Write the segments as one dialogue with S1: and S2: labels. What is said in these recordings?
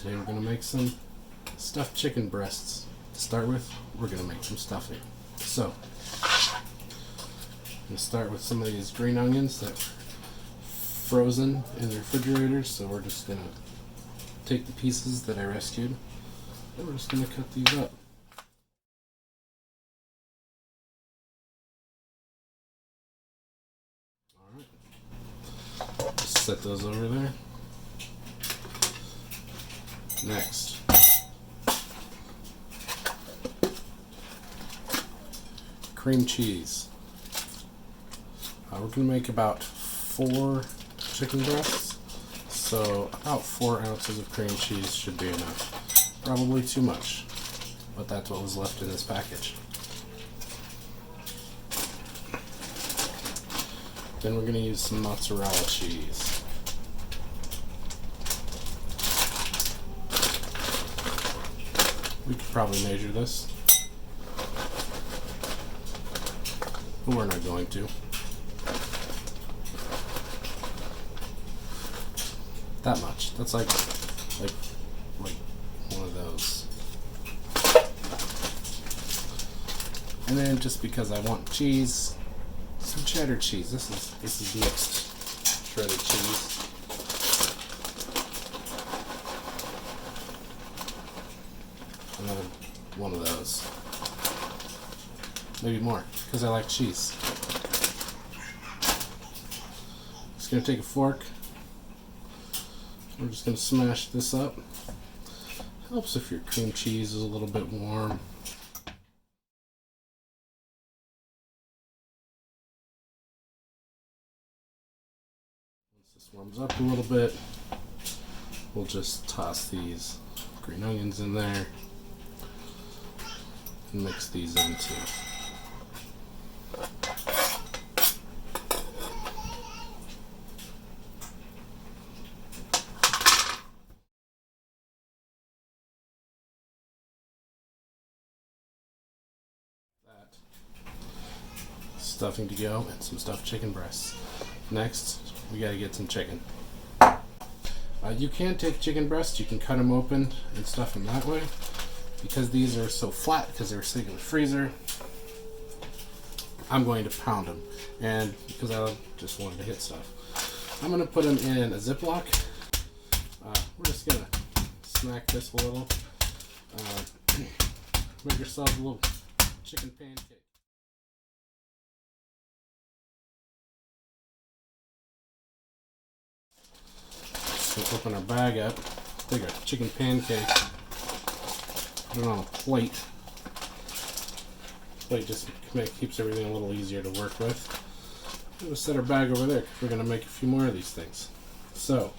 S1: Today we're going to make some stuffed chicken breasts. To start with, we're going to make some stuffing. So, I'm going to start with some of these green onions that are frozen in the refrigerators. So we're just going to take the pieces that I rescued and we're just going to cut these up. Alright, just set those over there. Next, cream cheese. We're going to make about 4 chicken breasts, so about 4 ounces of cream cheese should be enough. Probably too much, but that's what was left in this package. Then we're going to use some mozzarella cheese. We could probably measure this, but we're not going to. That much. That's like one of those. And then just because I want cheese, some cheddar cheese. This is mixed shredded cheese. Another one of those. Maybe more, because I like cheese. Just going to take a fork. We're just going to smash this up. Helps if your cream cheese is a little bit warm. Once this warms up a little bit, we'll just toss these green onions in there. And mix these in too. That stuffing to go and some stuffed chicken breasts. Next, we gotta get some chicken. You can take chicken breasts, you can cut them open and stuff them that way. Because these are so flat, because they were sitting in the freezer, I'm going to pound them. And because I just wanted to hit stuff, I'm going to put them in a Ziploc. We're just going to smack this a little. Make yourself a little chicken pancake. So open our bag up, take our chicken pancake. Put it on a plate. Plate just keeps everything a little easier to work with. We'll set our bag over there because we're going to make a few more of these things. So,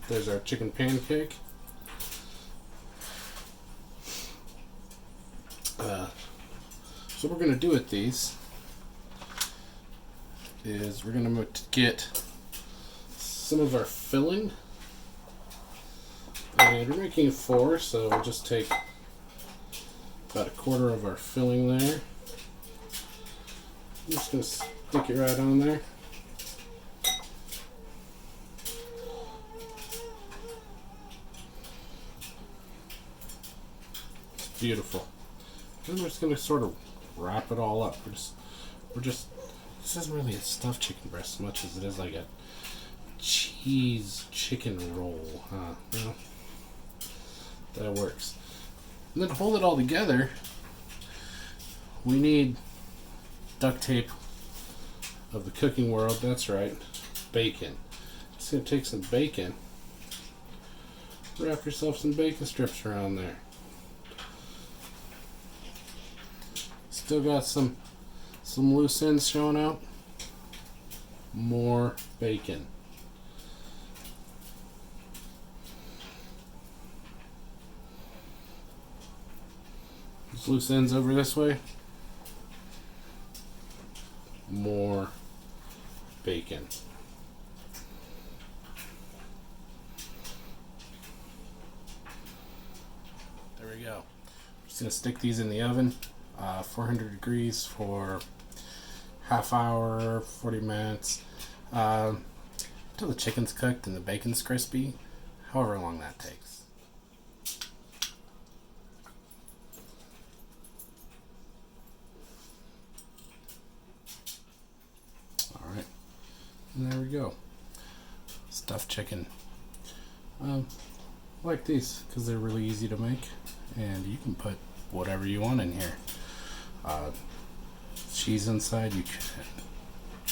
S1: there's our chicken pancake. So what we're going to do with these is we're going to get some of our filling. And we're making 4, so we'll just take about 1/4 of our filling there. I'm just going to stick it right on there. It's beautiful. Then we're just going to sort of wrap it all up. We're just this isn't really a stuffed chicken breast as much as it is like a cheese chicken roll, huh? Well, that works. And then to hold it all together, we need duct tape of the cooking world. That's right, bacon. Just gonna take some bacon, wrap yourself some bacon strips around there. Still got some loose ends showing out. More bacon. Loose ends over this way. More bacon. There we go. Just gonna stick these in the oven, 400 degrees for half hour, 40 minutes. until the chicken's cooked and the bacon's crispy, however long that takes. Alright, and there we go. Stuffed chicken. I like these because they're really easy to make, and you can put whatever you want in here. Cheese inside, you can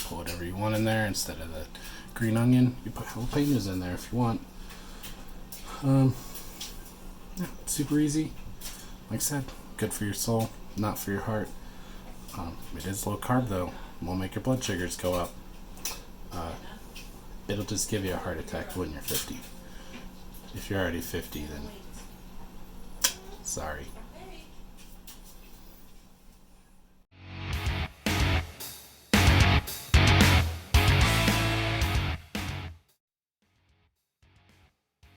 S1: put whatever you want in there. Instead of the green onion, you put jalapeños in there if you want. Yeah, super easy. Like I said, good for your soul, not for your heart. It is low carb though. It won't make your blood sugars go up. It'll just give you a heart attack when you're 50. If you're already 50, then sorry.